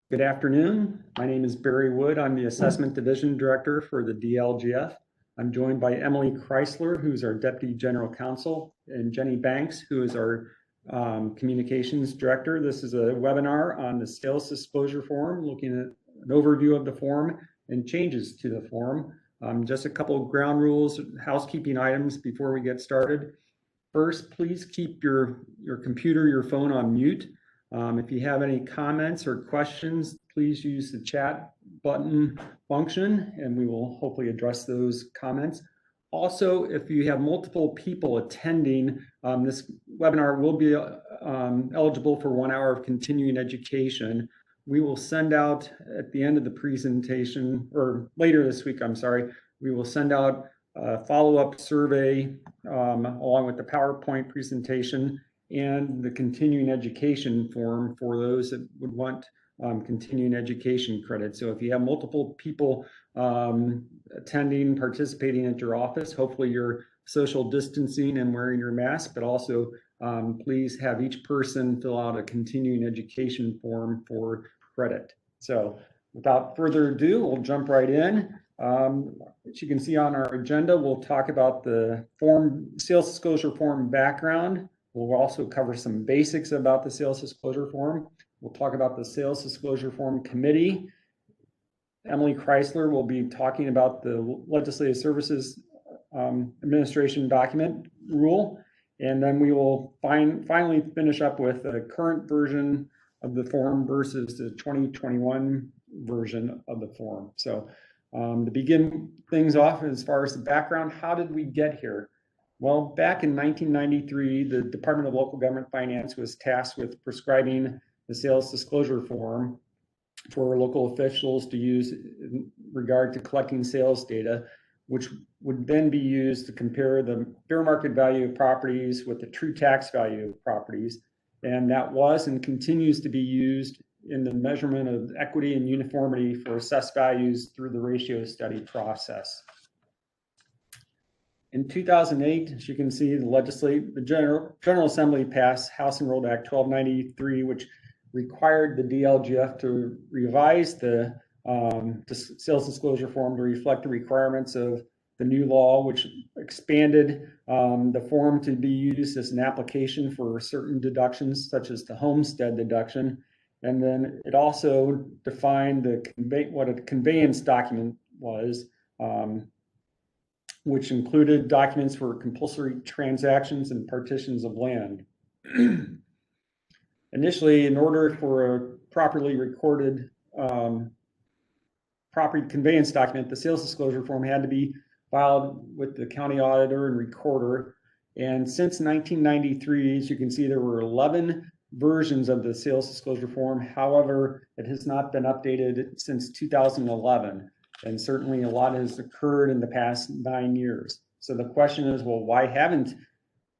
Good afternoon. My name is Barry Wood. I'm the Assessment Division Director for the DLGF. I'm joined by Emily Chrysler, who's our Deputy General Counsel, and Jenny Banks, who is our Communications Director. This is a webinar on the Sales Disclosure Form, looking at an overview of the form and changes to the form. Just a couple of ground rules, housekeeping items before we get started. First, please keep your computer, your phone on mute. If you have any comments or questions, please use the chat button function and we will hopefully address those comments. Also, if you have multiple people attending, this webinar will be eligible for 1 hour of continuing education. We will send out at the end of the presentation, or later this week, I'm sorry, we will send out a follow-up survey along with the PowerPoint presentation and the continuing education form for those that would want continuing education credit. So if you have multiple people attending, participating at your office, hopefully you're social distancing and wearing your mask, but also please have each person fill out a continuing education form for credit. So without further ado, we'll jump right in. As you can see on our agenda, we'll talk about the sales disclosure form background. We'll also cover some basics about the sales disclosure form. We'll talk about the sales disclosure form committee. Emily Chrysler will be talking about the Legislative Services Administration document rule. And then we will finally finish up with a current version of the form versus the 2021 version of the form. So to begin things off, as far as the background, how did we get here? Well, back in 1993, the Department of Local Government Finance was tasked with prescribing the sales disclosure form for local officials to use in regard to collecting sales data, which would then be used to compare the fair market value of properties with the true tax value of properties. And that was and continues to be used in the measurement of equity and uniformity for assessed values through the ratio study process. In 2008, as you can see, the General Assembly passed House Enrolled Act 1293, which required the DLGF to revise the sales disclosure form to reflect the requirements of the new law, which expanded the form to be used as an application for certain deductions, such as the homestead deduction. And then it also defined what a conveyance document was, which included documents for compulsory transactions and partitions of land. Initially, in order for a properly recorded property conveyance document, the sales disclosure form had to be filed with the county auditor and recorder. And since 1993, as you can see, there were 11 versions of the sales disclosure form. However, it has not been updated since 2011. And certainly a lot has occurred in the past 9 years. So the question is, well, why haven't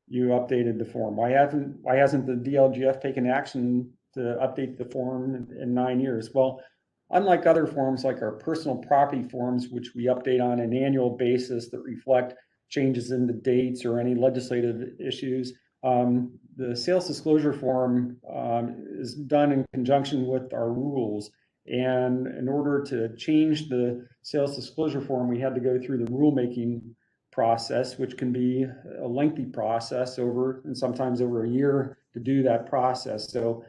you updated the form? Why hasn't the DLGF taken action to update the form in 9 years? Well, unlike other forms like our personal property forms, which we update on an annual basis that reflect changes in the dates or any legislative issues, the sales disclosure form is done in conjunction with our rules. And in order to change the sales disclosure form, we had to go through the rulemaking process, which can be a lengthy process and sometimes over a year to do that process. So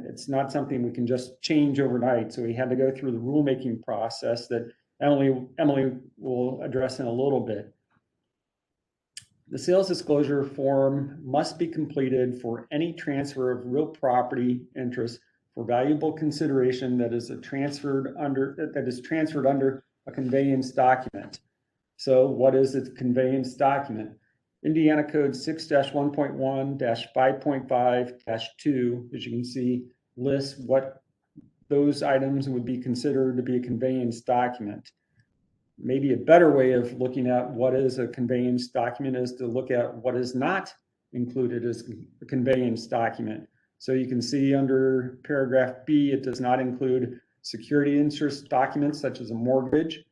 it's not something we can just change overnight. So we had to go through the rulemaking process that Emily will address in a little bit. The sales disclosure form must be completed for any transfer of real property interest for valuable consideration that is transferred under a conveyance document. So what is a conveyance document? Indiana Code 6-1.1-5.5-2, as you can see, lists what those items would be considered to be a conveyance document. Maybe a better way of looking at what is a conveyance document is to look at what is not included as a conveyance document. So you can see under paragraph B, it does not include security interest documents such as a mortgage,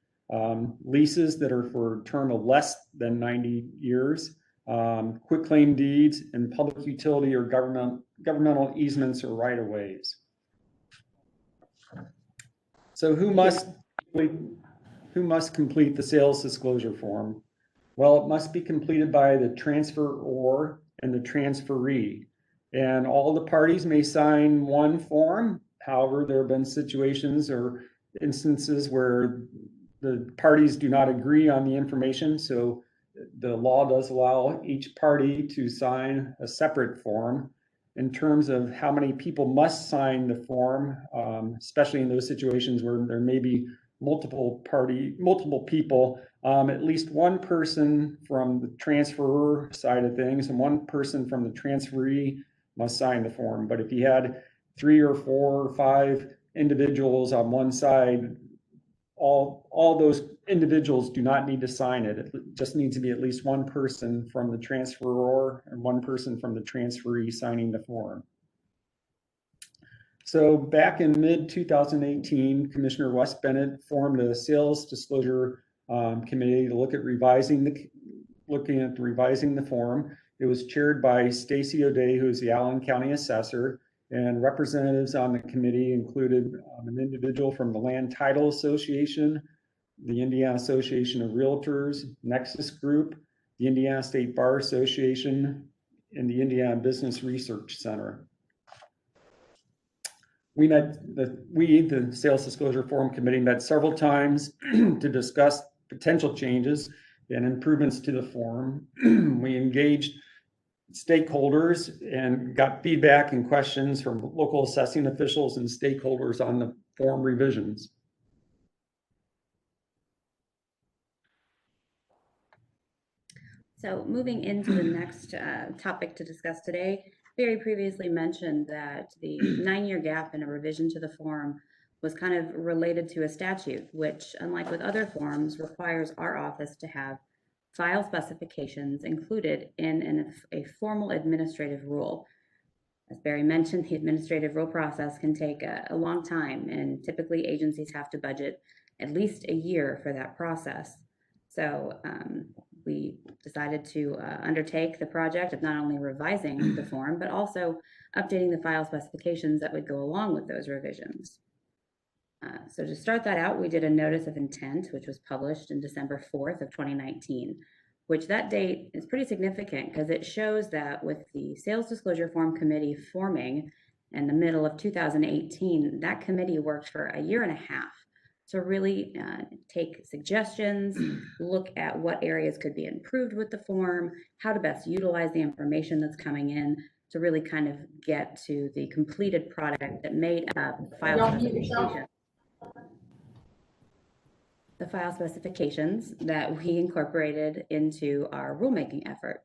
leases that are for a term of less than 90 years, quitclaim deeds, and public utility or governmental easements or right-of-ways. So who must complete the sales disclosure form? Well, it must be completed by the transferor and the transferee. And all the parties may sign one form. However, there have been situations or instances where the parties do not agree on the information. So the law does allow each party to sign a separate form. In terms of how many people must sign the form, especially in those situations where there may be multiple people, at least one person from the transferor side of things and one person from the transferee must sign the form. But if you had 3 or 4 or 5 individuals on one side, all those individuals do not need to sign it. It just needs to be at least one person from the transferor and one person from the transferee signing the form. So back in mid-2018, Commissioner Wes Bennett formed a sales disclosure committee to look at revising the form. It was chaired by Stacy O'Day, who's the Allen County Assessor, and representatives on the committee included an individual from the Land Title Association, the Indiana Association of Realtors, Nexus Group, the Indiana State Bar Association, and the Indiana Business Research Center. The Sales Disclosure Forum Committee met several times to discuss potential changes and improvements to the form. We engaged stakeholders and got feedback and questions from local assessing officials and stakeholders on the form revisions. So moving into the next topic to discuss today, Barry previously mentioned that the 9-year gap in a revision to the form was kind of related to a statute, which, unlike with other forms, requires our office to have file specifications included in a formal administrative rule. As Barry mentioned, the administrative rule process can take a long time, and typically agencies have to budget at least a year for that process. So we decided to undertake the project of not only revising the form, but also updating the file specifications that would go along with those revisions. So to start that out, we did a notice of intent, which was published in December 4th of 2019, which that date is pretty significant because it shows that with the Sales Disclosure Form Committee forming in the middle of 2018, that committee worked for a year and a half to really take suggestions, look at what areas could be improved with the form, how to best utilize the information that's coming in to really kind of get to the completed product that made up the file specifications that we incorporated into our rulemaking effort.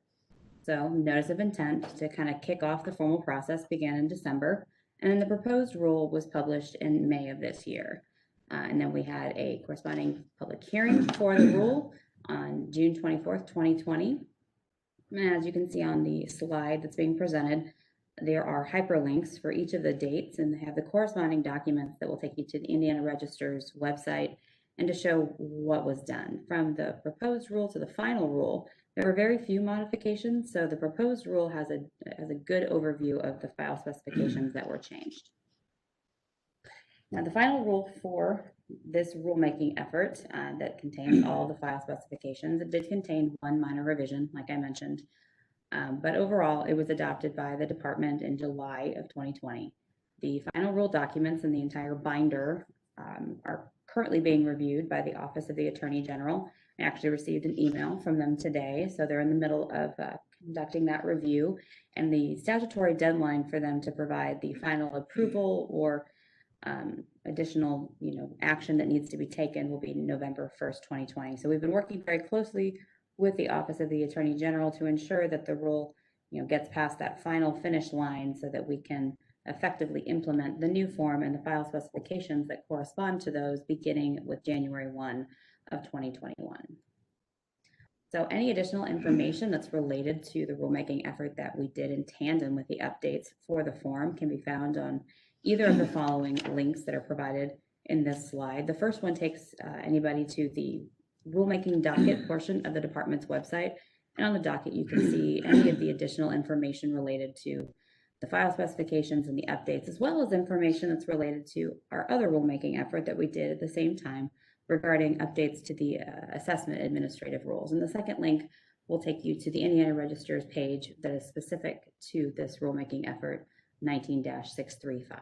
So notice of intent to kind of kick off the formal process began in December, and then the proposed rule was published in May of this year. And then we had a corresponding public hearing for the rule on June 24th, 2020. And as you can see on the slide that's being presented, there are hyperlinks for each of the dates, and they have the corresponding documents that will take you to the Indiana Register's website and to show what was done. From the proposed rule to the final rule, there were very few modifications, so the proposed rule has a good overview of the file specifications that were changed. Now, the final rule for this rulemaking effort that contains all the file specifications, it did contain one minor revision, like I mentioned, but overall, it was adopted by the department in July of 2020. The final rule documents and the entire binder are currently being reviewed by the Office of the Attorney General. I actually received an email from them today, so they're in the middle of conducting that review, and the statutory deadline for them to provide the final approval or additional action that needs to be taken will be November 1st, 2020. So we've been working very closely with the Office of the Attorney General to ensure that the rule gets past that final finish line so that we can effectively implement the new form and the file specifications that correspond to those beginning with January 1 of 2021. So any additional information that's related to the rulemaking effort that we did in tandem with the updates for the form can be found on either of the following links that are provided in this slide. The first one takes anybody to the rulemaking docket portion of the department's website. And on the docket, you can see any of the additional information related to the file specifications and the updates, as well as information that's related to our other rulemaking effort that we did at the same time regarding updates to the assessment administrative rules. And the second link will take you to the Indiana Register's page that is specific to this rulemaking effort, 19-635.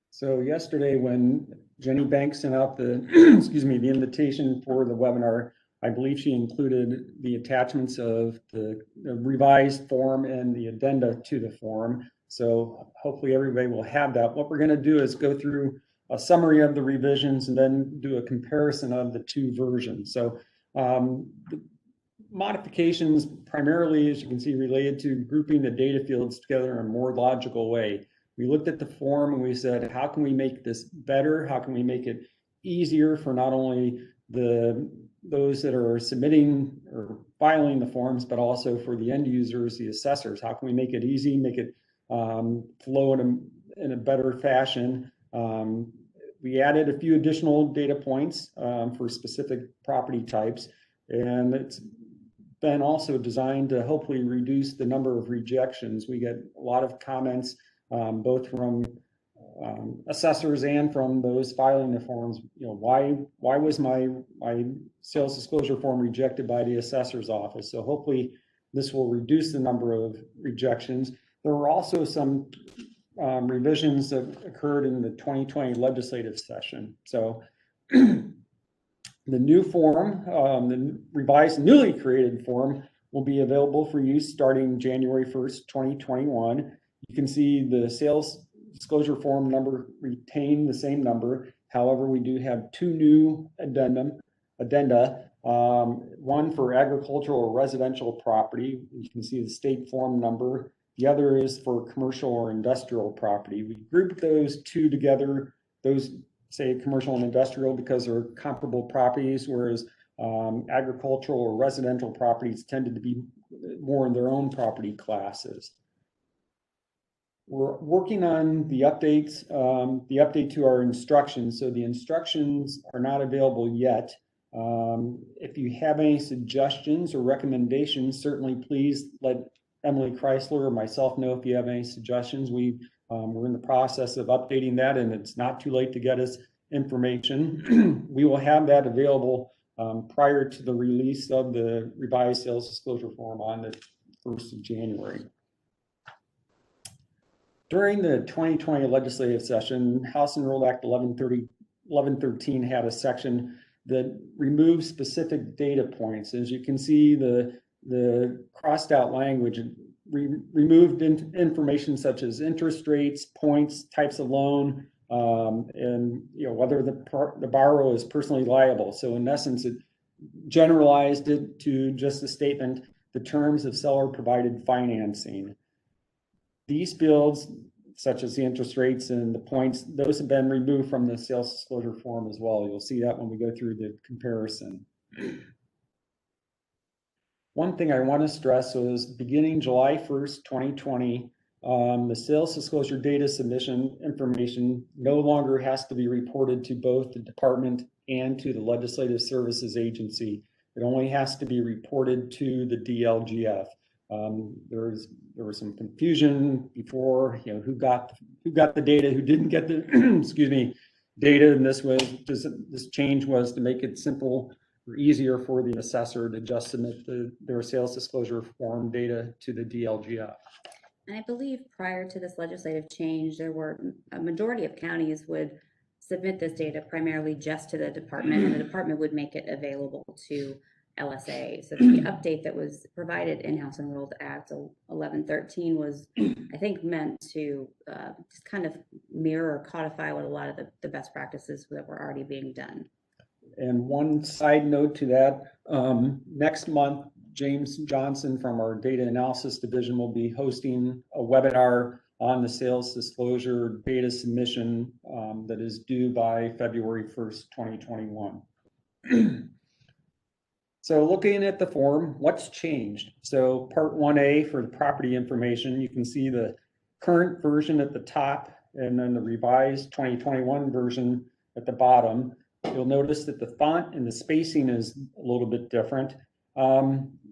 So yesterday, when Jenny Banks sent out the, excuse me, the invitation for the webinar, I believe she included the attachments of the revised form and the addenda to the form. So hopefully everybody will have that. What we're going to do is go through a summary of the revisions and then do a comparison of the two versions. So the modifications primarily, as you can see, related to grouping the data fields together in a more logical way. We looked at the form and we said, how can we make this better? How can we make it easier for not only those that are submitting or filing the forms, but also for the end users, the assessors? How can we make it easy, make it flow in a better fashion? We added a few additional data points for specific property types, and it's been also designed to hopefully reduce the number of rejections. We get a lot of comments both from assessors and from those filing the forms. You know, why was my sales disclosure form rejected by the assessor's office? So hopefully this will reduce the number of rejections. There were also some revisions that occurred in the 2020 legislative session. So the new form, the revised newly created form, will be available for use starting January 1st, 2021. You can see the sales disclosure form number retain the same number. However, we do have two new addenda, one for agricultural or residential property. You can see the state form number. The other is for commercial or industrial property. We grouped those two together, those say commercial and industrial, because they're comparable properties, whereas agricultural or residential properties tended to be more in their own property classes. We're working on the updates, the update to our instructions. So the instructions are not available yet. If you have any suggestions or recommendations, certainly please let Emily Chrysler or myself know if you have any suggestions. We're in the process of updating that, and it's not too late to get us information. We will have that available prior to the release of the revised sales disclosure form on the 1st of January. During the 2020 legislative session, House Enrolled Act 1113 had a section that removed specific data points. As you can see, the crossed out language removed information such as interest rates, points, types of loan, and whether the borrower is personally liable. So in essence, it generalized it to just a statement: the terms of seller provided financing. These fields, such as the interest rates and the points, those have been removed from the sales disclosure form as well. You'll see that when we go through the comparison. One thing I want to stress is beginning July 1st, 2020, the sales disclosure data submission information no longer has to be reported to both the department and to the Legislative Services Agency. It only has to be reported to the DLGF. There was some confusion before, who got the data, who didn't get the excuse me, data, and this change was to make it simple or easier for the assessor to just submit their sales disclosure form data to the DLGF. And I believe prior to this legislative change, there were a majority of counties would submit this data primarily just to the department, and the department would make it available to LSA. So the update that was provided in House Enrolled Act 1113 was, I think, meant to just kind of mirror or codify what a lot of the best practices that were already being done. And one side note to that, next month, James Johnson from our data analysis division will be hosting a webinar on the sales disclosure data submission that is due by February 1st, 2021. So looking at the form, what's changed? So part 1A for the property information, you can see the current version at the top and then the revised 2021 version at the bottom. You'll notice that the font and the spacing is a little bit different.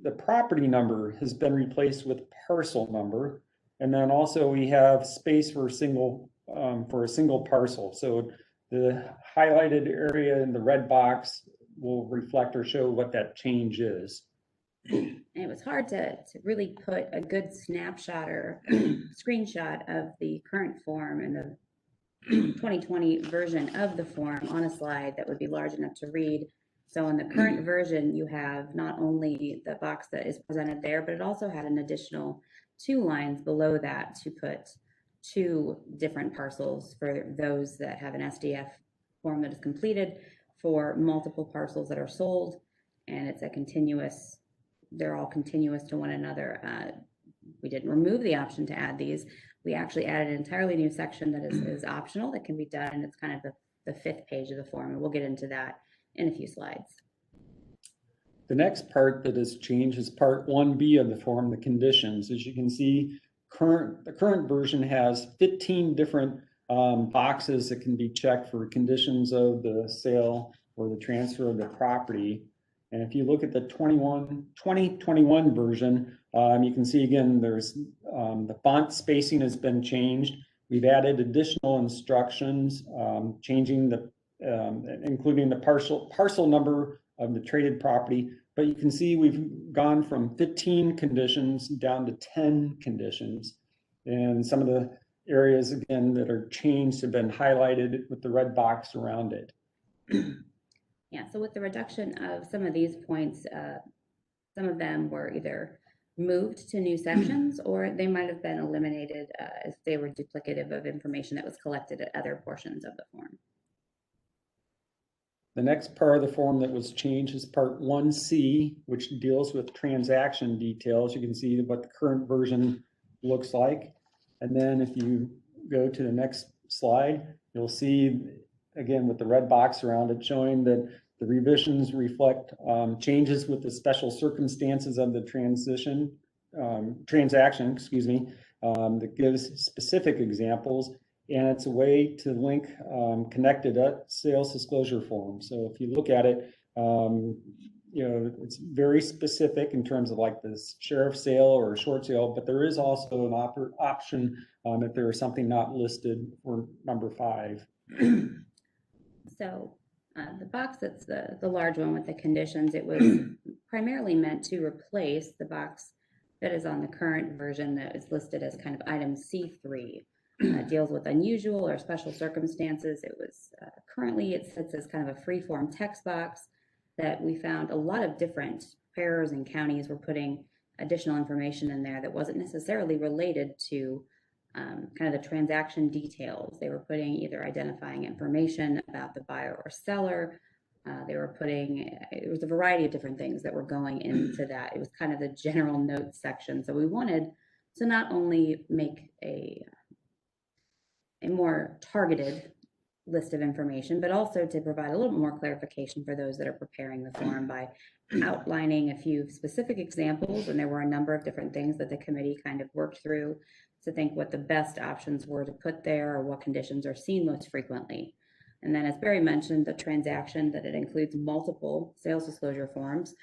the property number has been replaced with parcel number. And then also we have space for a single parcel. So the highlighted area in the red box will reflect or show what that change is. And it was hard to really put a good snapshot or screenshot of the current form and the 2020 version of the form on a slide that would be large enough to read. So in the current version, you have not only the box that is presented there, but it also had an additional 2 lines below that to put 2 different parcels for those that have an SDF form that is completed, for multiple parcels that are sold, and it's a continuous, they're all continuous to one another. We didn't remove the option to add these. We actually added an entirely new section that is optional, that can be done, and it's kind of the 5th page of the form, and we'll get into that in a few slides. The next part that has changed is part 1B of the form, the conditions. As you can see, the current version has 15 different boxes that can be checked for conditions of the sale or the transfer of the property. And if you look at the 2021 version, you can see again, there's the font spacing has been changed. We've added additional instructions, changing the, including the parcel number of the traded property. But you can see we've gone from 15 conditions down to 10 conditions. And some of the areas, again, that are changed have been highlighted with the red box around it. Yeah, so with the reduction of some of these points, some of them were either moved to new sections or they might have been eliminated if they were duplicative of information that was collected at other portions of the form. The next part of the form that was changed is part 1C, which deals with transaction details. You can see what the current version looks like. And then if you go to the next slide, you'll see, again, with the red box around it, showing that the revisions reflect changes with the special circumstances of the transaction, that gives specific examples. And it's a way to link connected sales disclosure forms. So if you look at it, it's very specific in terms of like this sheriff sale or a short sale, but there is also an option if there is something not listed for number 5. So the box that's the large one with the conditions, it was primarily meant to replace the box that is on the current version that is listed as kind of item C3. Deals with unusual or special circumstances. It was currently it sits as kind of a free-form text box that we found a lot of different preparers and counties were putting additional information in there that wasn't necessarily related to kind of the transaction details. They were putting either identifying information about the buyer or seller. They were putting, it was a variety of different things that were going into that. It was kind of the general notes section. So we wanted to not only make a more targeted list of information, but also to provide a little bit more clarification for those that are preparing the form by outlining a few specific examples. And there were a number of different things that the committee kind of worked through to think what the best options were to put there or what conditions are seen most frequently. And then as Barry mentioned, the transaction, that it includes multiple sales disclosure forms.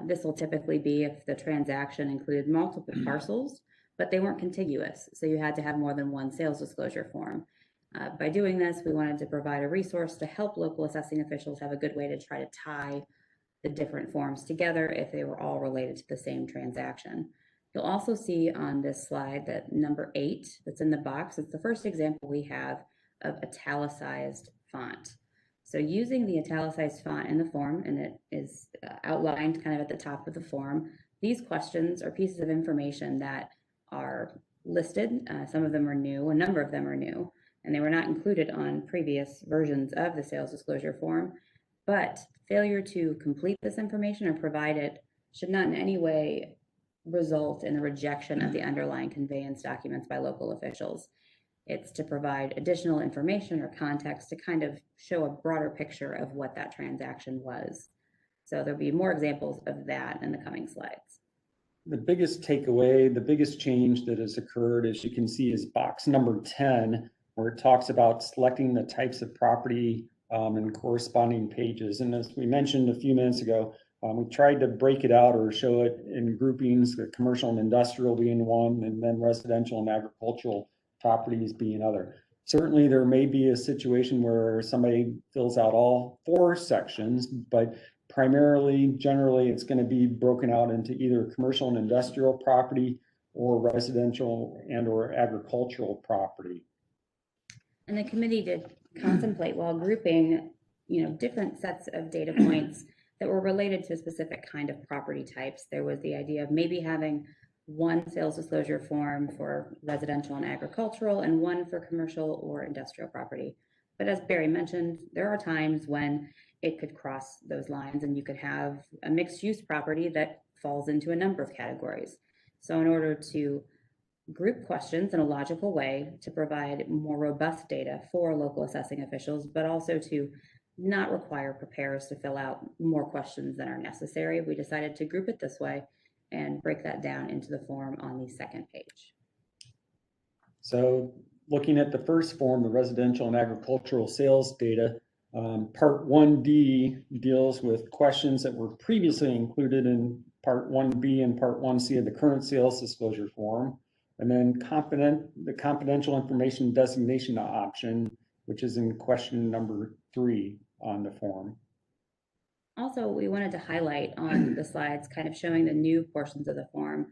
This will typically be if the transaction included multiple parcels, but they weren't contiguous. So you had to have more than one sales disclosure form. By doing this, we wanted to provide a resource to help local assessing officials have a good way to try to tie the different forms together if they were all related to the same transaction. You'll also see on this slide that number 8 that's in the box, it's the first example we have of italicized font. So using the italicized font in the form, and it is outlined kind of at the top of the form, these questions are pieces of information that are listed. Some of them are new, a number of them are new, and they were not included on previous versions of the sales disclosure form. But failure to complete this information or provide it should not in any way result in the rejection of the underlying conveyance documents by local officials. It's to provide additional information or context to kind of show a broader picture of what that transaction was. So there'll be more examples of that in the coming slides. The biggest takeaway, the biggest change that has occurred, as you can see, is box number 10, where it talks about selecting the types of property and corresponding pages. And as we mentioned a few minutes ago, We tried to break it out or show it in groupings, the commercial and industrial being one, and then residential and agricultural properties being other. Certainly, there may be a situation where somebody fills out all 4 sections, but primarily, generally, it's going to be broken out into either commercial and industrial property or residential and or agricultural property. And the committee did contemplate while grouping, different sets of data points that were related to a specific kind of property types. There was the idea of maybe having one sales disclosure form for residential and agricultural and one for commercial or industrial property. But as Barry mentioned, there are times when it could cross those lines and you could have a mixed use property that falls into a number of categories. So in order to group questions in a logical way to provide more robust data for local assessing officials, but also to not require preparers to fill out more questions than are necessary, we decided to group it this way and break that down into the form on the second page. So looking at the first form, the residential and agricultural sales data, Part 1D deals with questions that were previously included in Part 1B and Part 1C of the current sales disclosure form. And then the confidential information designation option, which is in question number 3 on the form. Also, we wanted to highlight on the slides, kind of showing the new portions of the form,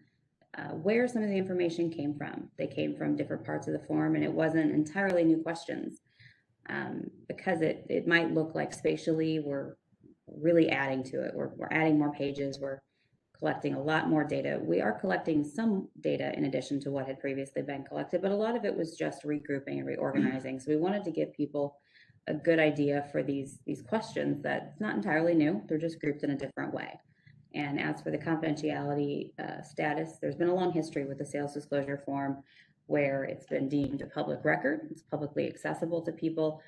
where some of the information came from. They came from different parts of the form, and it wasn't entirely new questions. Because it might look like spatially we're really adding to it. We're adding more pages. We're collecting a lot more data. We are collecting some data in addition to what had previously been collected, but a lot of it was just regrouping and reorganizing. So we wanted to give people a good idea for these questions that it's not entirely new. They're just grouped in a different way. And as for the confidentiality status, there's been a long history with the sales disclosure form where it's been deemed a public record. It's publicly accessible to people.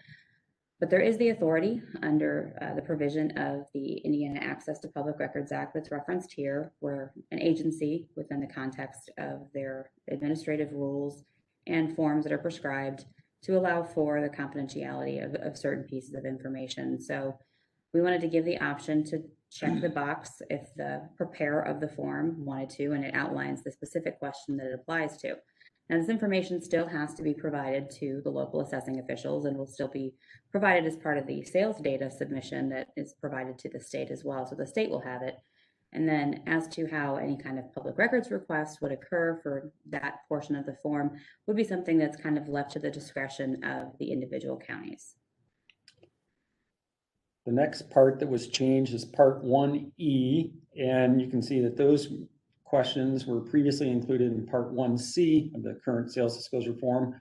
But there is the authority under the provision of the Indiana Access to Public Records Act that's referenced here, where an agency within the context of their administrative rules and forms that are prescribed to allow for the confidentiality of certain pieces of information. So we wanted to give the option to check the box if the preparer of the form wanted to, and it outlines the specific question that it applies to. Now, this information still has to be provided to the local assessing officials and will still be provided as part of the sales data submission that is provided to the state as well. So the state will have it. And then as to how any kind of public records request would occur for that portion of the form would be something that's kind of left to the discretion of the individual counties. The next part that was changed is Part 1E, and you can see that those questions were previously included in Part 1C of the current sales disclosure form.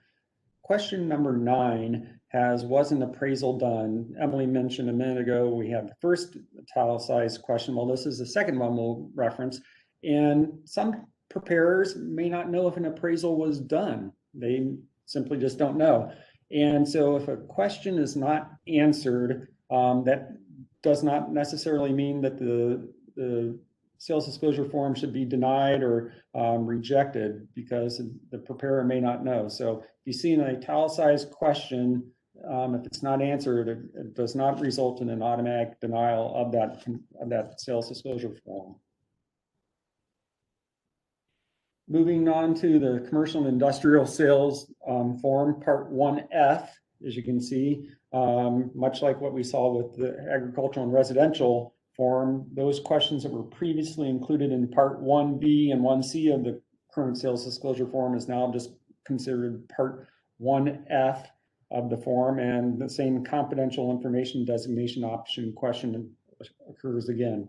Question number 9 was an appraisal done? Emily mentioned a minute ago, we have the first italicized question. Well, this is the second one we'll reference. And some preparers may not know if an appraisal was done. They simply just don't know. And so if a question is not answered, that does not necessarily mean that the sales disclosure form should be denied or rejected, because the preparer may not know. So if you see an italicized question, if it's not answered, it does not result in an automatic denial of that sales disclosure form. Moving on to the commercial and industrial sales form, Part 1F, as you can see, much like what we saw with the agricultural and residential form, those questions that were previously included in Part 1B and 1C of the current sales disclosure form is now just considered Part 1F of the form, and the same confidential information designation option question occurs again.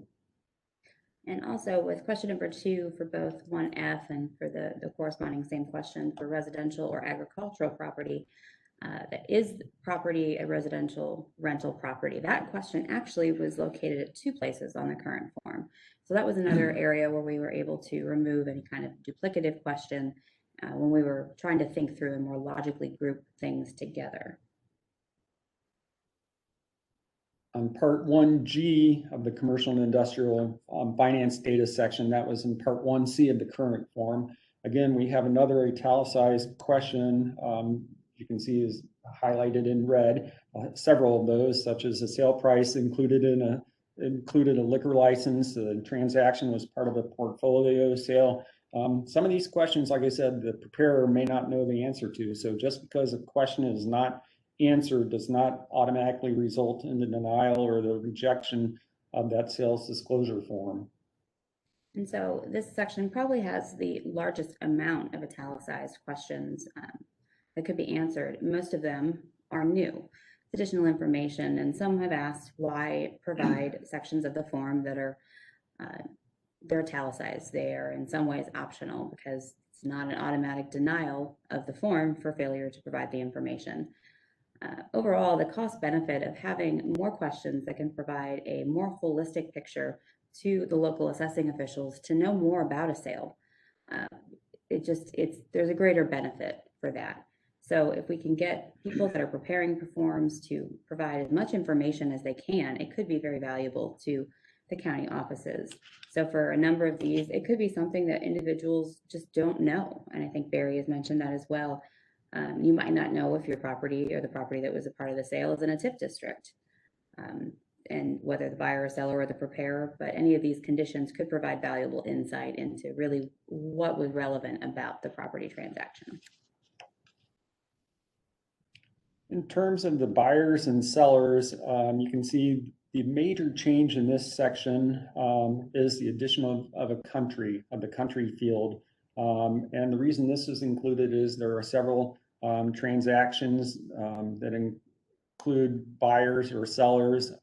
And also with question number 2 for both 1F and for the corresponding same question for residential or agricultural property, is property a residential rental property? That question actually was located at 2 places on the current form. So that was another area where we were able to remove any kind of duplicative question when we were trying to think through and more logically group things together. On Part 1G of the commercial and industrial finance data section, that was in Part 1C of the current form. Again, we have another italicized question. You can see is highlighted in red, several of those, such as the sale price included in included a liquor license. The transaction was part of a portfolio sale. Some of these questions, like I said, the preparer may not know the answer to. So just because a question is not answered does not automatically result in the denial or the rejection of that sales disclosure form. And so this section probably has the largest amount of italicized questions that could be answered. Most of them are new, additional information, and some have asked why provide sections of the form that are they're italicized. They are in some ways optional because it's not an automatic denial of the form for failure to provide the information. Overall, the cost benefit of having more questions that can provide a more holistic picture to the local assessing officials to know more about a sale. There's a greater benefit for that. So if we can get people that are preparing forms to provide as much information as they can, it could be very valuable to the county offices. So for a number of these, it could be something that individuals just don't know. And I think Barry has mentioned that as well. You might not know if your property or the property that was a part of the sale is in a TIF district, and whether the buyer or seller or the preparer, but any of these conditions could provide valuable insight into really what was relevant about the property transaction. In terms of the buyers and sellers, you can see the major change in this section is the addition of the country field. And the reason this is included is there are several transactions that include buyers or sellers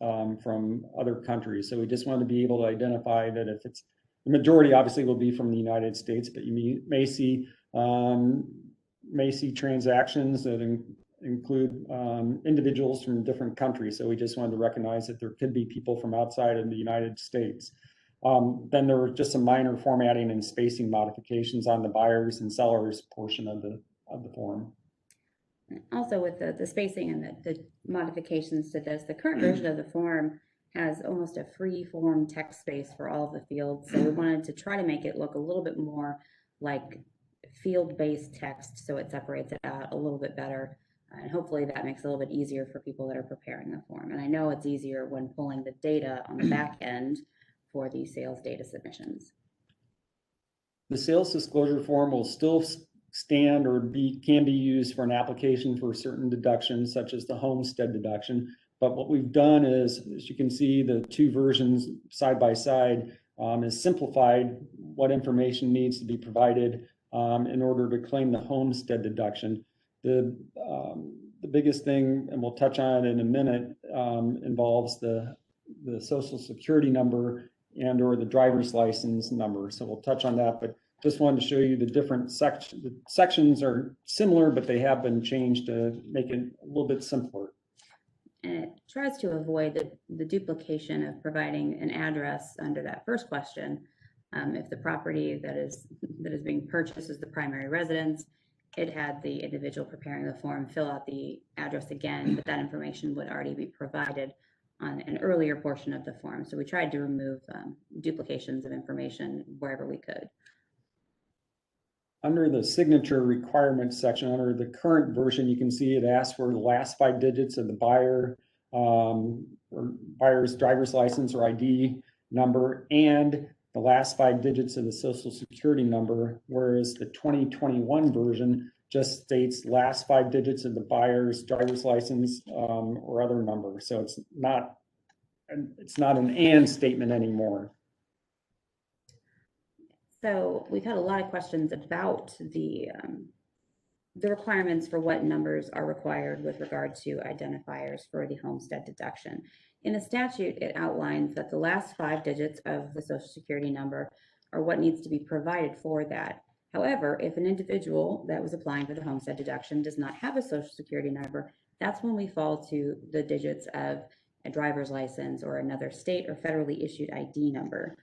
from other countries. So we just want to be able to identify that if it's the majority, obviously will be from the United States, but you may see transactions that include individuals from different countries. So we just wanted to recognize that there could be people from outside of the United States. Then there were just some minor formatting and spacing modifications on the buyers and sellers portion of the form. Also with the spacing and the modifications to this, the current version of the form has almost a free form text space for all of the fields. So we wanted to try to make it look a little bit more like field-based text, so it separates it out a little bit better. And hopefully that makes it a little bit easier for people that are preparing the form. And I know it's easier when pulling the data on the back end for the sales data submissions. The sales disclosure form will still stand or can be used for an application for certain deductions, such as the homestead deduction. But what we've done is, as you can see, the two versions side by side is simplified what information needs to be provided in order to claim the homestead deduction. The biggest thing, and we'll touch on it in a minute, involves the social security number and or the driver's license number. So we'll touch on that, but just wanted to show you the different sections. The sections are similar, but they have been changed to make it a little bit simpler. And it tries to avoid the duplication of providing an address under that first question. If the property that is being purchased is the primary residence, it had the individual preparing the form fill out the address again, but that information would already be provided on an earlier portion of the form. So we tried to remove duplications of information wherever we could. Under the signature requirements section, under the current version, you can see it asks for the last 5 digits of the buyer or buyer's driver's license or ID number and the last 5 digits of the social security number, whereas the 2021 version just states last 5 digits of the buyer's driver's license or other number. So it's not an and statement anymore. So we've had a lot of questions about the requirements for what numbers are required with regard to identifiers for the homestead deduction. In the statute, it outlines that the last 5 digits of the social security number are what needs to be provided for that. However, if an individual that was applying for the homestead deduction does not have a social security number, that's when we fall to the digits of a driver's license or another state or federally issued ID number.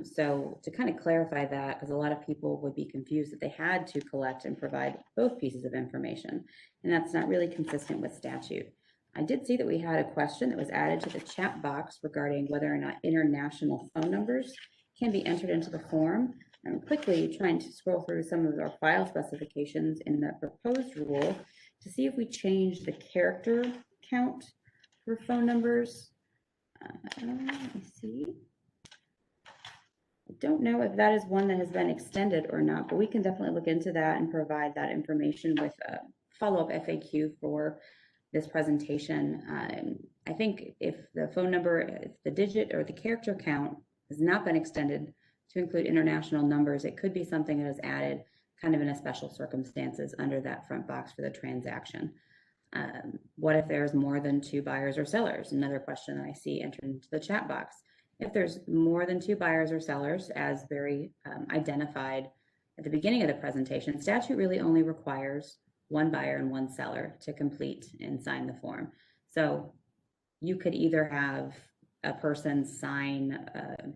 So to kind of clarify that, because a lot of people would be confused that they had to collect and provide both pieces of information, and that's not really consistent with statute. I did see that we had a question that was added to the chat box regarding whether or not international phone numbers can be entered into the form. I'm quickly trying to scroll through some of our file specifications in the proposed rule to see if we change the character count for phone numbers. Let me see. I don't know if that is one that has been extended or not, but we can definitely look into that and provide that information with a follow-up FAQ for this presentation. I think if the phone number, if the digit or the character count has not been extended to include international numbers, it could be something that is added kind of in a special circumstances under that front box for the transaction. What if there's more than 2 buyers or sellers? Another question that I see entered into the chat box. If there's more than 2 buyers or sellers, as very identified at the beginning of the presentation, statute really only requires 1 buyer and 1 seller to complete and sign the form. So you could either have a person sign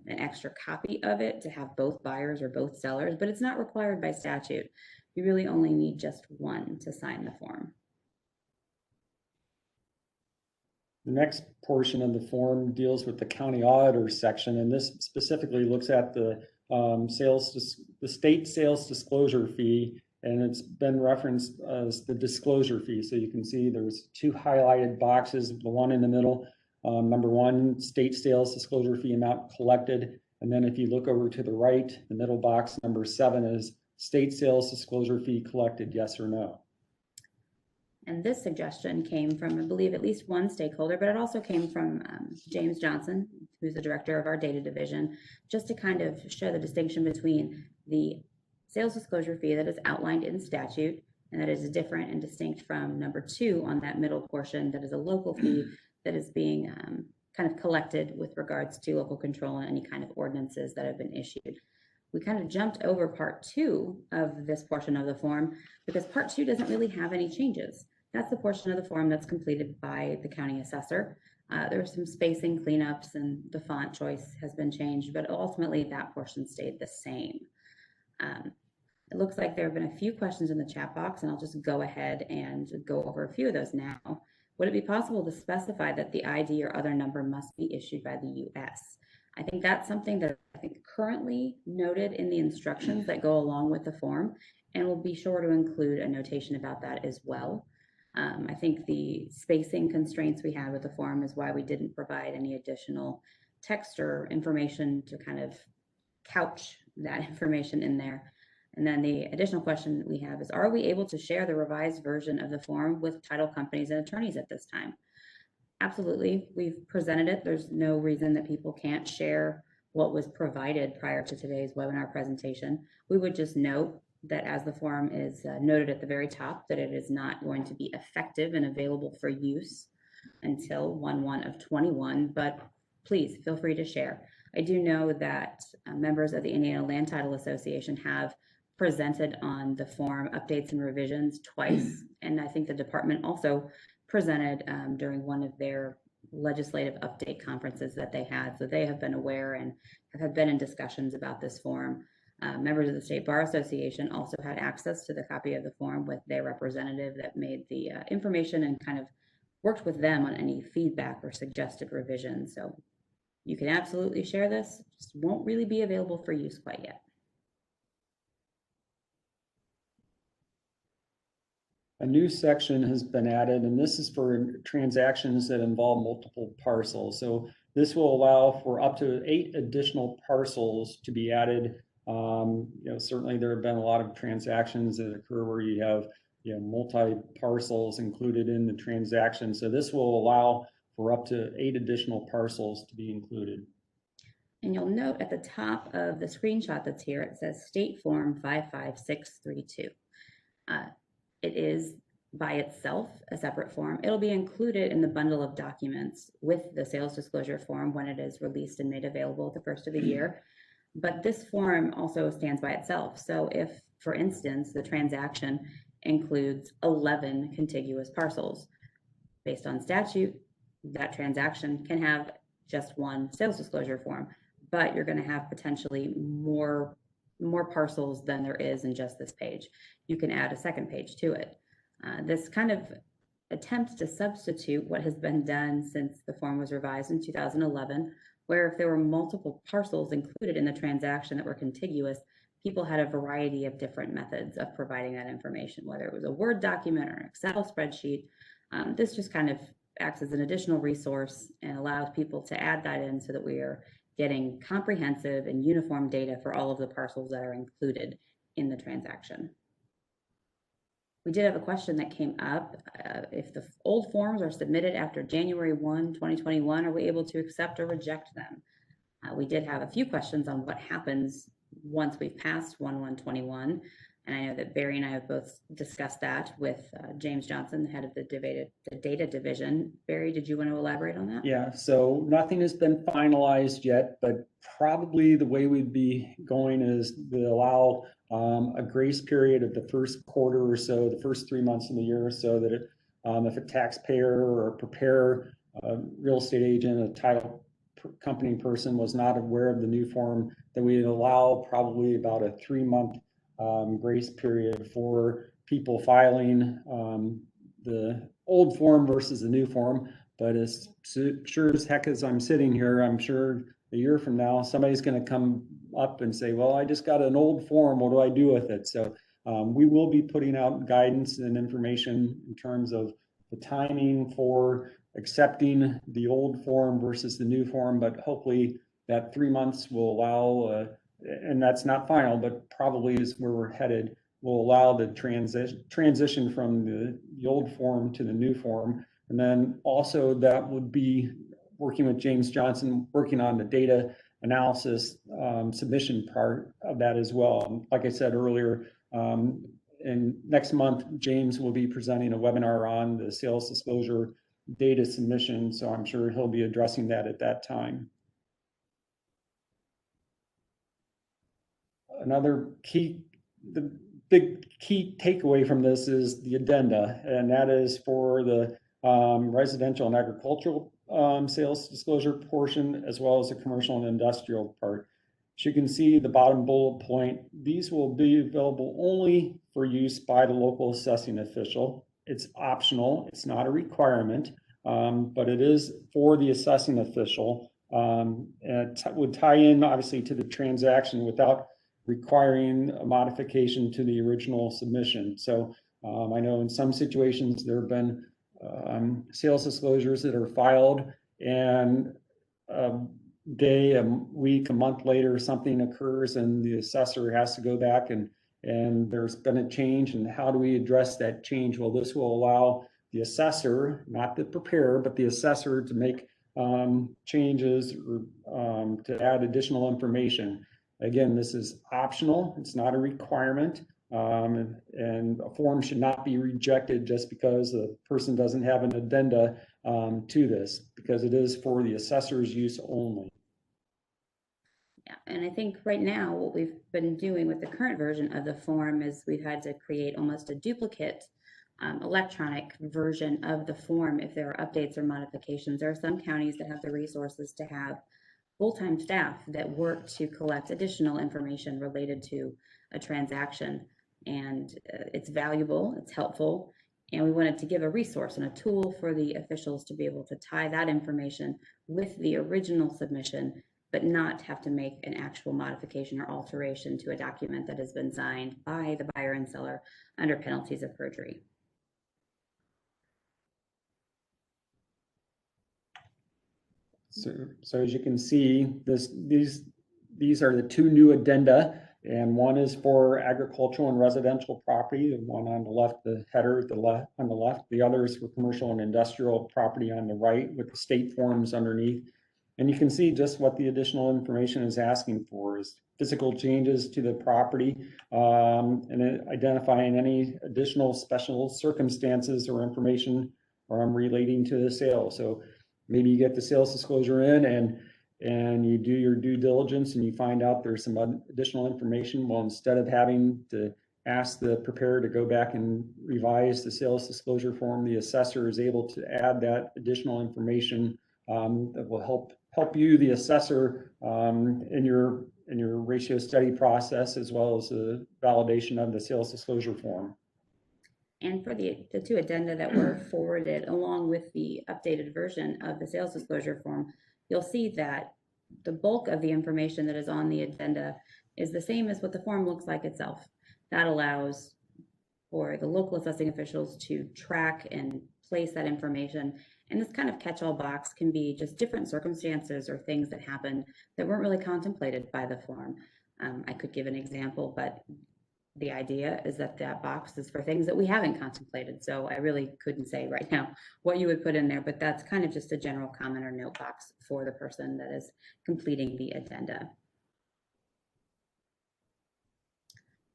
an extra copy of it to have both buyers or both sellers, but it's not required by statute. You really only need just 1 to sign the form. The next portion of the form deals with the county auditor section, and this specifically looks at the state sales disclosure fee, and it's been referenced as the disclosure fee. So you can see there's 2 highlighted boxes, the one in the middle, number 1, state sales disclosure fee amount collected. And then if you look over to the right, the middle box, number 7 is state sales disclosure fee collected, yes or no. And this suggestion came from, I believe, at least one stakeholder, but it also came from James Johnson, who's the director of our data division, just to kind of show the distinction between the sales disclosure fee that is outlined in statute and that is different and distinct from number 2 on that middle portion that is a local fee that is being kind of collected with regards to local control and any kind of ordinances that have been issued. We kind of jumped over part 2 of this portion of the form because part 2 doesn't really have any changes. That's the portion of the form that's completed by the county assessor. There were some spacing cleanups and the font choice has been changed, but ultimately that portion stayed the same. It looks like there have been a few questions in the chat box, and I'll just go ahead and go over a few of those now. Would it be possible to specify that the ID or other number must be issued by the U.S.? I think that's something that I think currently noted in the instructions that go along with the form, and we'll be sure to include a notation about that as well. I think the spacing constraints we had with the form is why we didn't provide any additional text or information to kind of couch that information in there. And then the additional question we have is, are we able to share the revised version of the form with title companies and attorneys at this time? Absolutely, we've presented it. There's no reason that people can't share what was provided prior to today's webinar presentation. We would just note that as the form is noted at the very top, that it is not going to be effective and available for use until 1/1/21, but please feel free to share. I do know that members of the Indiana Land Title Association have presented on the form updates and revisions twice, and I think the department also presented during one of their legislative update conferences that they had, so they have been aware and have been in discussions about this form. Members of the State Bar Association also had access to the copy of the form with their representative that made the information and kind of worked with them on any feedback or suggested revisions. So you can absolutely share this, just won't really be available for use quite yet. A new section has been added, and this is for transactions that involve multiple parcels. So this will allow for up to 8 additional parcels to be added. Certainly there have been a lot of transactions that occur where you have multi-parcels included in the transaction. So this will allow for up to 8 additional parcels to be included. And you'll note at the top of the screenshot that's here, it says State Form 55632. It is by itself a separate form. It'll be included in the bundle of documents with the sales disclosure form when it is released and made available at the first of the year. But this form also stands by itself. So if, for instance, the transaction includes 11 contiguous parcels, based on statute, that transaction can have just one sales disclosure form, but you're going to have potentially more parcels than there is in just this page. You can add a second page to it. This kind of attempts to substitute what has been done since the form was revised in 2011, where if there were multiple parcels included in the transaction that were contiguous, people had a variety of different methods of providing that information, whether it was a Word document or an Excel spreadsheet. This just kind of acts as an additional resource and allows people to add that in so that we are getting comprehensive and uniform data for all of the parcels that are included in the transaction. We did have a question that came up. If the old forms are submitted after January 1, 2021, are we able to accept or reject them? We did have a few questions on what happens once we've passed 1/1/21. And I know that Barry and I have both discussed that with James Johnson, the head of the data division. Barry, did you want to elaborate on that? Yeah, so nothing has been finalized yet, but probably the way we'd be going is to allow a grace period of the first quarter or so, the first 3 months of the year, so that if a taxpayer or a preparer, real estate agent, a title company person was not aware of the new form, then we'd allow probably about a 3-month grace period for people filing the old form versus the new form. But as sure as heck as I'm sitting here, I'm sure a year from now, somebody's going to come up and say, well, I just got an old form. What do I do with it? So we will be putting out guidance and information in terms of the timing for accepting the old form versus the new form. But hopefully that 3 months will allow, and that's not final, but probably is where we're headed, will allow the transition from the old form to the new form. And then also that would be working with James Johnson, working on the data analysis submission part of that as well. And like I said earlier, and next month, James will be presenting a webinar on the sales disclosure data submission. So I'm sure he'll be addressing that at that time. Another the big key takeaway from this is the addenda, and that is for the residential and agricultural sales disclosure portion, as well as the commercial and industrial part. As you can see, the bottom bullet point, these will be available only for use by the local assessing official. It's optional, it's not a requirement, but it is for the assessing official. And it would tie in obviously to the transaction without requiring a modification to the original submission. So I know in some situations there have been sales disclosures that are filed, and a day, a week, a month later, something occurs and the assessor has to go back and there's been a change. And how do we address that change? Well, this will allow the assessor, not the preparer, but the assessor to make changes or to add additional information. Again, this is optional. It's not a requirement. And a form should not be rejected just because the person doesn't have an addenda to this, because it is for the assessor's use only. Yeah, and I think right now what we've been doing with the current version of the form is we've had to create almost a duplicate electronic version of the form if there are updates or modifications. There are some counties that have the resources to have full-time staff that work to collect additional information related to a transaction. And it's valuable, it's helpful, and we wanted to give a resource and a tool for the officials to be able to tie that information with the original submission, but not have to make an actual modification or alteration to a document that has been signed by the buyer and seller under penalties of perjury. So as you can see, these are the two new addenda, and one is for agricultural and residential property, the one on the left, the header on the left. The other is for commercial and industrial property on the right, with the state forms underneath. And you can see just what the additional information is asking for is physical changes to the property, and identifying any additional special circumstances or information relating to the sale. So maybe you get the sales disclosure in and you do your due diligence and you find out there's some additional information. Well, instead of having to ask the preparer to go back and revise the sales disclosure form, the assessor is able to add that additional information that will help you, the assessor, in your ratio study process, as well as the validation of the sales disclosure form. And for the two addenda that were forwarded along with the updated version of the sales disclosure form, you'll see that the bulk of the information that is on the addenda is the same as what the form looks like itself. That allows for the local assessing officials to track and place that information. And this kind of catch-all box can be just different circumstances or things that happened that weren't really contemplated by the form. I could give an example, but the idea is that that box is for things that we haven't contemplated. So I really couldn't say right now what you would put in there, but that's kind of just a general comment or note box for the person that is completing the addenda.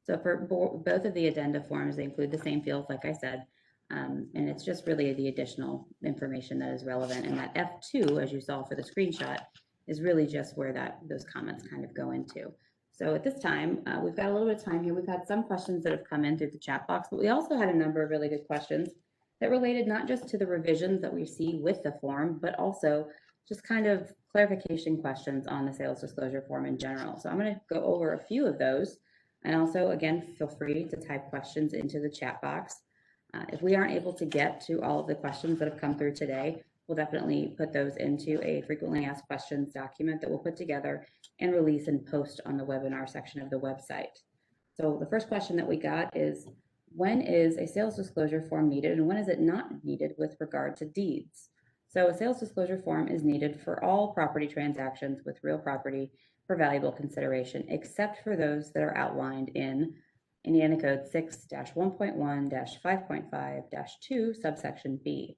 So for both of the addenda forms, they include the same fields, like I said, and it's just really the additional information that is relevant. And that F2, as you saw for the screenshot, is really just where those comments kind of go into. So at this time, we've got a little bit of time here. We've had some questions that have come in through the chat box, but we also had a number of really good questions that related not just to the revisions that we see with the form, but also just kind of clarification questions on the sales disclosure form in general. So I'm going to go over a few of those. And also, again, feel free to type questions into the chat box. If we aren't able to get to all of the questions that have come through today, we'll definitely put those into a frequently asked questions document that we'll put together and release and post on the webinar section of the website. So the first question that we got is, when is a sales disclosure form needed and when is it not needed with regard to deeds? So a sales disclosure form is needed for all property transactions with real property for valuable consideration, except for those that are outlined in Indiana Code 6-1.1-5.5-2, subsection B.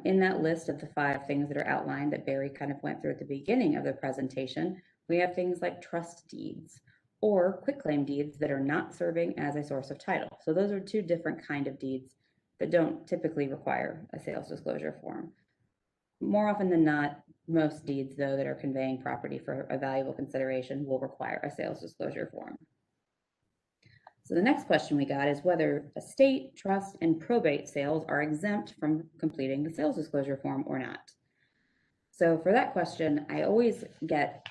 In that list of the 5 things that are outlined that Barry kind of went through at the beginning of the presentation, we have things like trust deeds or quitclaim deeds that are not serving as a source of title. So those are 2 different kind of deeds that don't typically require a sales disclosure form. More often than not, most deeds, though, that are conveying property for a valuable consideration will require a sales disclosure form. So the next question we got is whether estate, trust, and probate sales are exempt from completing the sales disclosure form or not. So for that question, I always get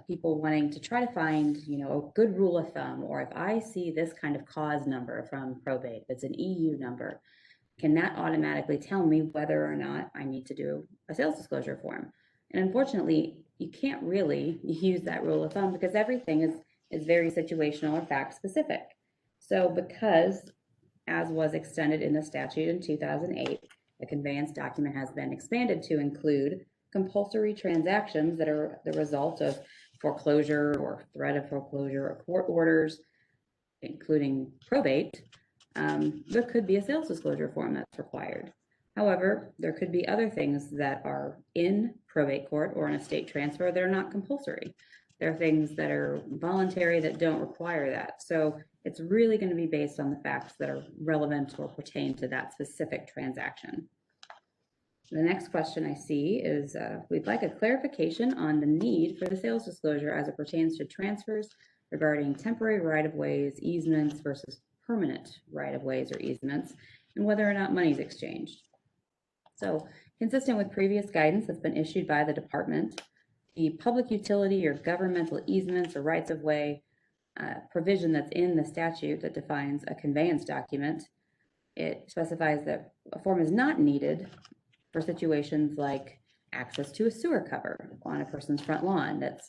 people wanting to try to find, a good rule of thumb, or if I see this kind of cause number from probate, that's an EU number, can that automatically tell me whether or not I need to do a sales disclosure form? And unfortunately, you can't really use that rule of thumb because everything is very situational or fact specific. So because, as was extended in the statute in 2008, the conveyance document has been expanded to include compulsory transactions that are the result of foreclosure or threat of foreclosure or court orders, including probate, there could be a sales disclosure form that's required. However, there could be other things that are in probate court or an estate transfer that are not compulsory. There are things that are voluntary that don't require that. So it's really going to be based on the facts that are relevant or pertain to that specific transaction. The next question I see is, we'd like a clarification on the need for the sales disclosure as it pertains to transfers regarding temporary right-of-ways, easements versus permanent right-of-ways or easements, and whether or not money is exchanged. So, consistent with previous guidance that's been issued by the department, the public utility or governmental easements or rights-of-way provision that's in the statute that defines a conveyance document, it specifies that a form is not needed for situations like access to a sewer cover on a person's front lawn. That's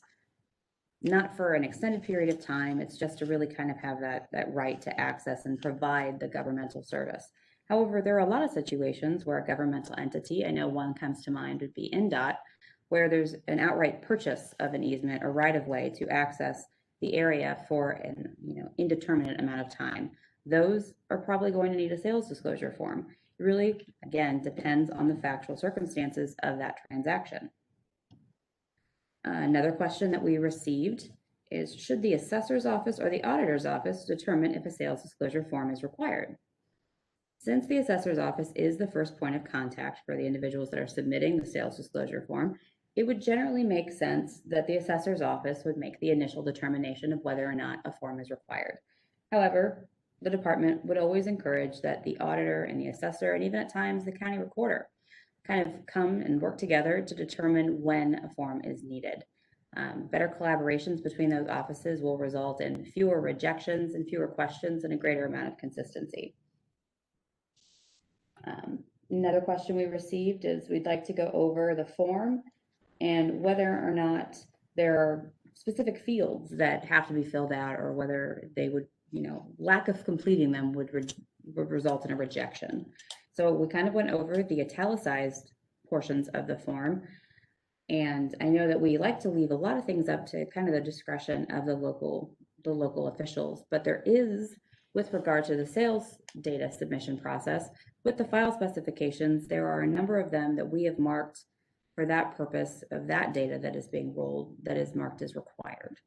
not for an extended period of time. It's just to really kind of have that right to access and provide the governmental service. However, there are a lot of situations where a governmental entity, I know one comes to mind would be NDOT, where there's an outright purchase of an easement or right-of-way to access the area for an indeterminate amount of time. Those are probably going to need a sales disclosure form. It really, again, depends on the factual circumstances of that transaction. Another question that we received is, should the assessor's office or the auditor's office determine if a sales disclosure form is required? Since the assessor's office is the first point of contact for the individuals that are submitting the sales disclosure form, it would generally make sense that the assessor's office would make the initial determination of whether or not a form is required. However, the department would always encourage that the auditor and the assessor, and even at times the county recorder, kind of come and work together to determine when a form is needed. Better collaborations between those offices will result in fewer rejections and fewer questions and a greater amount of consistency. Another question we received is, we'd like to go over the form and whether or not there are specific fields that have to be filled out, or whether they would, lack of completing them would result in a rejection. So we kind of went over the italicized portions of the form. And I know that we like to leave a lot of things up to kind of the discretion of the local officials, but there is, with regard to the sales data submission process, with the file specifications, there are a number of them that we have marked for that purpose of that data that is being rolled, that is marked as required.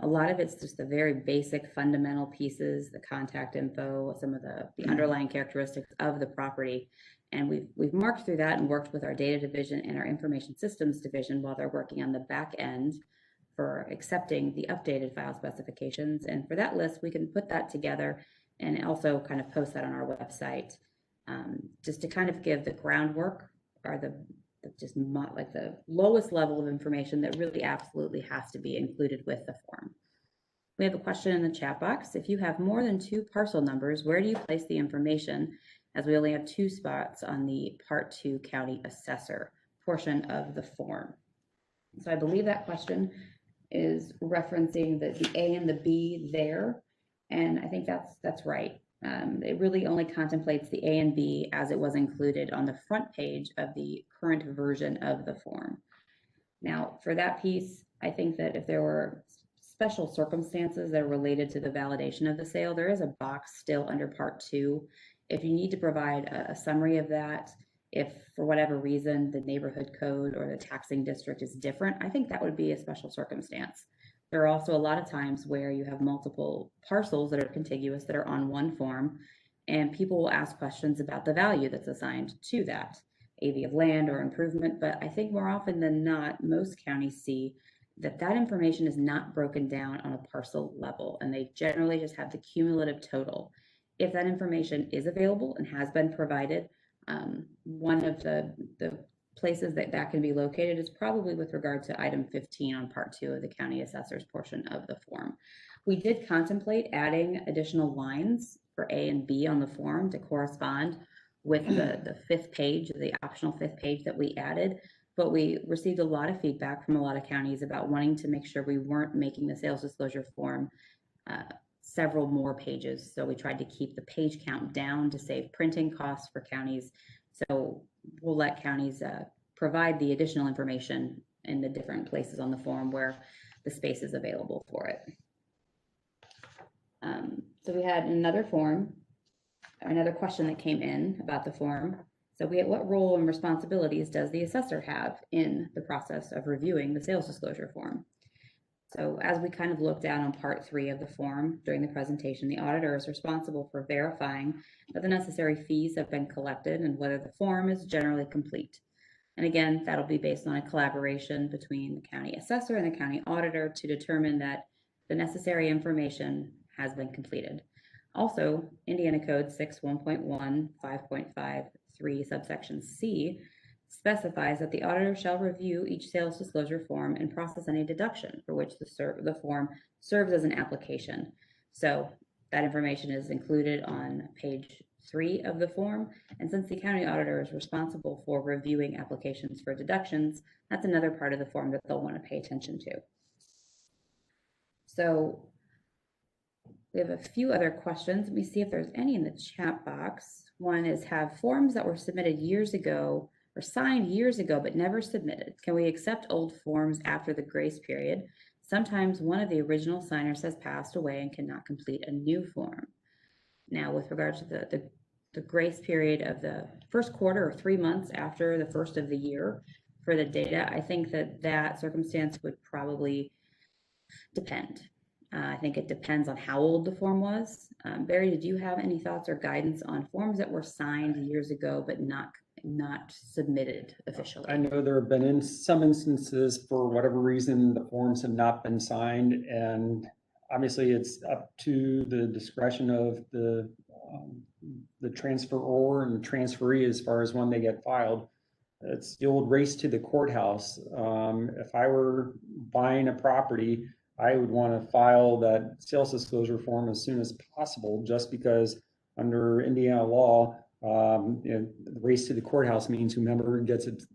A lot of it's just the very basic fundamental pieces, the contact info, some of the underlying characteristics of the property. And we've marked through that and worked with our data division and our information systems division while they're working on the back end for accepting the updated file specifications. And for that list, we can put that together and also kind of post that on our website, just to kind of give the groundwork or like the lowest level of information that really absolutely has to be included with the form. We have a question in the chat box. If you have more than 2 parcel numbers, where do you place the information, as we only have 2 spots on the Part 2 County Assessor portion of the form? So I believe that question is referencing the A and the B there, and I think that's right. It really only contemplates the A and B as it was included on the front page of the current version of the form. Now, for that piece, I think that if there were special circumstances that are related to the validation of the sale, there is a box still under Part 2. If you need to provide a summary of that, if for whatever reason the neighborhood code or the taxing district is different, I think that would be a special circumstance. There are also a lot of times where you have multiple parcels that are contiguous that are on one form, and people will ask questions about the value that's assigned to that AV of land or improvement. But I think more often than not, most counties see that that information is not broken down on a parcel level, and they generally just have the cumulative total. If that information is available and has been provided, one of the places that can be located is probably with regard to item 15 on Part 2 of the county assessor's portion of the form. We did contemplate adding additional lines for A and B on the form to correspond with the 5th page, the optional 5th page that we added, but we received a lot of feedback from a lot of counties about wanting to make sure we weren't making the sales disclosure form several more pages. So we tried to keep the page count down to save printing costs for counties. So we'll let counties provide the additional information in the different places on the form where the space is available for it. So we had another question that came in about the form. So what role and responsibilities does the assessor have in the process of reviewing the sales disclosure form? So as we kind of looked down on Part 3 of the form during the presentation, the auditor is responsible for verifying that the necessary fees have been collected and whether the form is generally complete. And again, that'll be based on a collaboration between the county assessor and the county auditor to determine that the necessary information has been completed. Also, Indiana Code 6.1.1, 5.53, subsection C specifies that the auditor shall review each sales disclosure form and process any deduction for which the form serves as an application. So that information is included on page 3 of the form. And since the county auditor is responsible for reviewing applications for deductions, that's another part of the form that they'll want to pay attention to. So we have a few other questions. Let me see if there's any in the chat box. One is, have forms that were submitted years ago or signed years ago but never submitted, can we accept old forms after the grace period? Sometimes one of the original signers has passed away and cannot complete a new form. Now, with regard to the grace period of the first quarter or 3 months after the first of the year for the data, I think that circumstance would probably depend. I think it depends on how old the form was. Barry, did you have any thoughts or guidance on forms that were signed years ago but not submitted officially? I know there have been in some instances, for whatever reason, the forms have not been signed, and obviously it's up to the discretion of the transferor and the transferee as far as when they get filed. It's the old race to the courthouse. If I were buying a property, I would want to file that sales disclosure form as soon as possible, just because under Indiana law, the race to the courthouse means whomever gets it,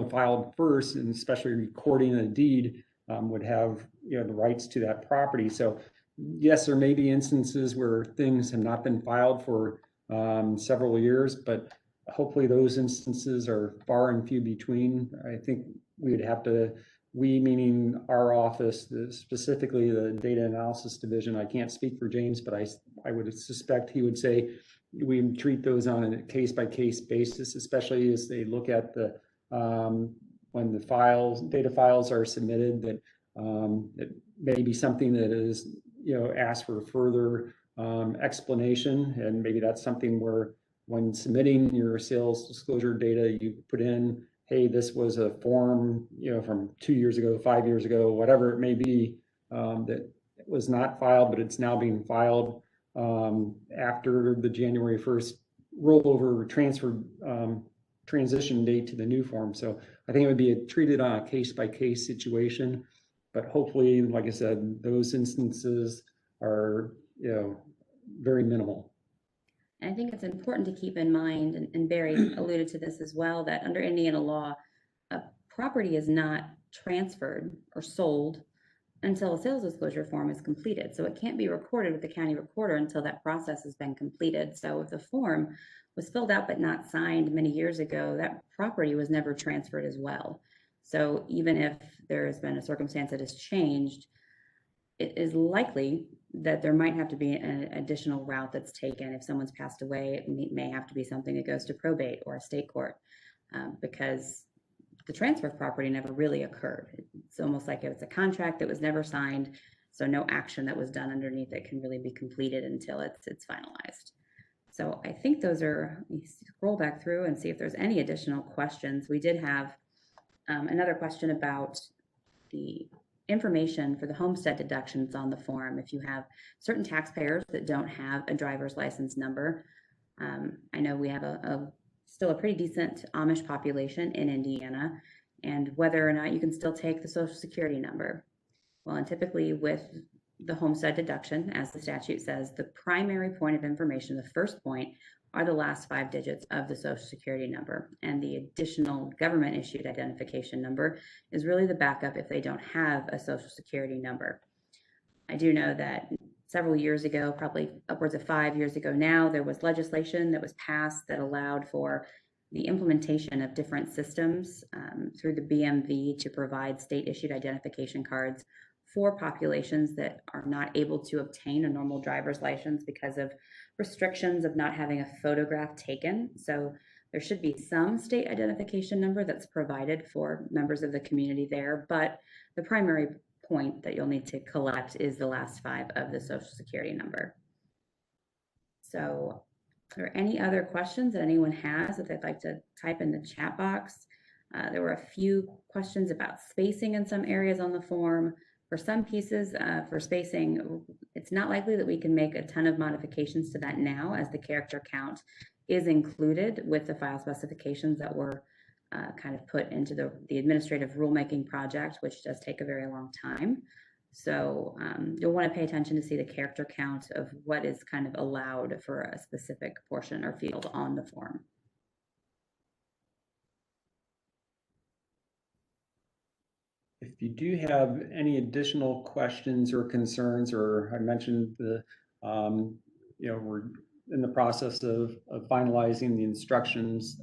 filed first, and especially recording a deed, would have, the rights to that property. So yes, there may be instances where things have not been filed for several years, but hopefully those instances are far and few between. I think we would have to, we meaning our office, specifically the data analysis division. I can't speak for James, but I would suspect he would say we treat those on a case-by-case basis, especially as they look at the when the data files are submitted, that it may be something that is, asked for further explanation, and maybe that's something where when submitting your sales disclosure data, you put in, hey, this was a form, from 2 years ago, 5 years ago, whatever it may be, that was not filed, but it's now being filed after the January 1st rollover transfer transition date to the new form. So I think it would be treated on a case-by-case situation, but hopefully, like I said, those instances are, very minimal. And I think it's important to keep in mind, and Barry alluded to this as well, that under Indiana law, a property is not transferred or sold until a sales disclosure form is completed. So it can't be recorded with the county recorder until that process has been completed. So if the form was filled out but not signed many years ago, that property was never transferred as well. So even if there has been a circumstance that has changed, it is likely that there might have to be an additional route that's taken. If someone's passed away, it may have to be something that goes to probate or a state court, because the transfer of property never really occurred. It's almost like it's a contract that was never signed, so no action that was done underneath it can really be completed until it's finalized. So I think those are, let me scroll back through and see if there's any additional questions. We did have another question about the information for the homestead deductions on the form. If you have certain taxpayers that don't have a driver's license number, I know we have still a pretty decent Amish population in Indiana, and whether or not you can still take the Social Security number. Well, and typically with the homestead deduction, as the statute says, the primary point of information, the first point, are the last 5 digits of the Social Security number. And the additional government issued identification number is really the backup if they don't have a Social Security number. I do know that several years ago, probably upwards of 5 years ago now, there was legislation that was passed that allowed for the implementation of different systems through the BMV to provide state issued identification cards for populations that are not able to obtain a normal driver's license because of restrictions of not having a photograph taken. So there should be some state identification number that's provided for members of the community there, but the primary point that you'll need to collect is the last 5 of the Social Security number. So are there any other questions that anyone has that they'd like to type in the chat box? There were a few questions about spacing in some areas on the form. For some pieces, for spacing, it's not likely that we can make a ton of modifications to that now, as the character count is included with the file specifications that were kind of put into the administrative rulemaking project, which does take a very long time. So you'll want to pay attention to see the character count of what is kind of allowed for a specific portion or field on the form. If you do have any additional questions or concerns, or I mentioned we're in the process of finalizing the instructions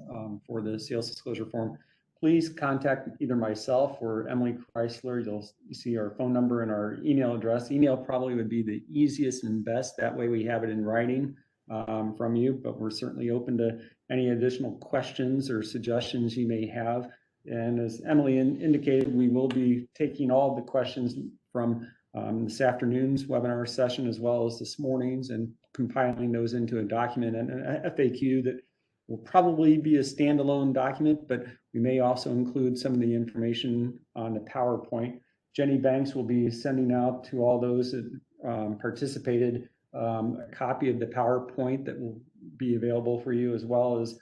for the sales disclosure form, please contact either myself or Emily Chrysler. You'll see our phone number and our email address. Email probably would be the easiest and best. That way we have it in writing from you, but we're certainly open to any additional questions or suggestions you may have. And as Emily indicated, we will be taking all the questions from this afternoon's webinar session as well as this morning's, and compiling those into a document and an FAQ that will probably be a standalone document, but we may also include some of the information on the PowerPoint. Jenny Banks will be sending out to all those that participated a copy of the PowerPoint that will be available for you, as well as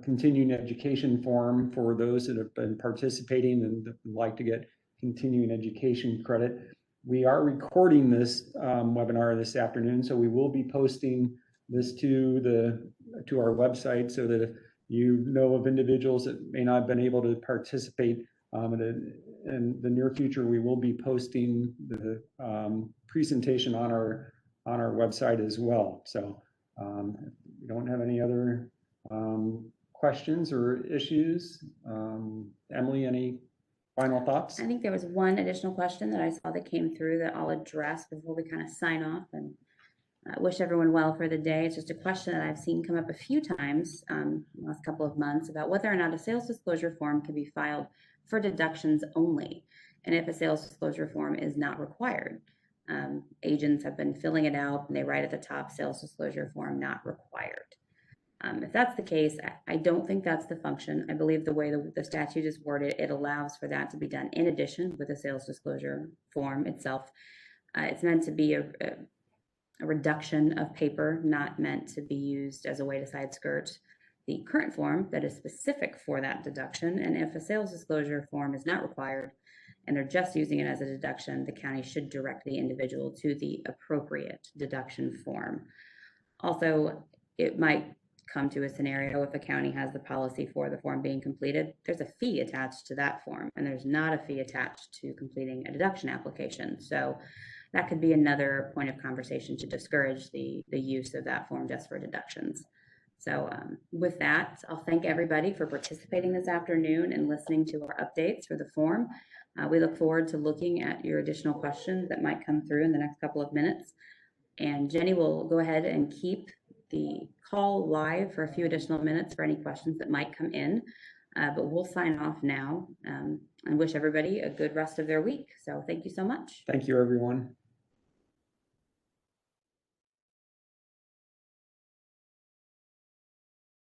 continuing education form for those that have been participating and that would like to get continuing education credit. We are recording this webinar this afternoon, so we will be posting this to our website, so that if you know of individuals that may not have been able to participate in the near future, we will be posting the presentation on our on our website as well. So if you don't have any other questions or issues, Emily, any final thoughts? I think there was one additional question that I saw that came through that I'll address before we kind of sign off, and wish everyone well for the day. It's just a question that I've seen come up a few times last couple of months about whether or not a sales disclosure form can be filed for deductions only, and if a sales disclosure form is not required. Agents have been filling it out and they write at the top, sales disclosure form not required. If that's the case, I don't think that's the function. I believe the way the statute is worded, it allows for that to be done in addition with the sales disclosure form itself. It's meant to be a reduction of paper, not meant to be used as a way to side skirt the current form that is specific for that deduction. And if a sales disclosure form is not required and they're just using it as a deduction, the county should direct the individual to the appropriate deduction form. Also, it might come to a scenario if a county has the policy for the form being completed, there's a fee attached to that form, and there's not a fee attached to completing a deduction application. So that could be another point of conversation to discourage the use of that form just for deductions. So with that, I'll thank everybody for participating this afternoon and listening to our updates for the form. We look forward to looking at your additional questions that might come through in the next couple of minutes. And Jenny will go ahead and keep the call live for a few additional minutes for any questions that might come in. But we'll sign off now and wish everybody a good rest of their week. So thank you so much. Thank you, everyone.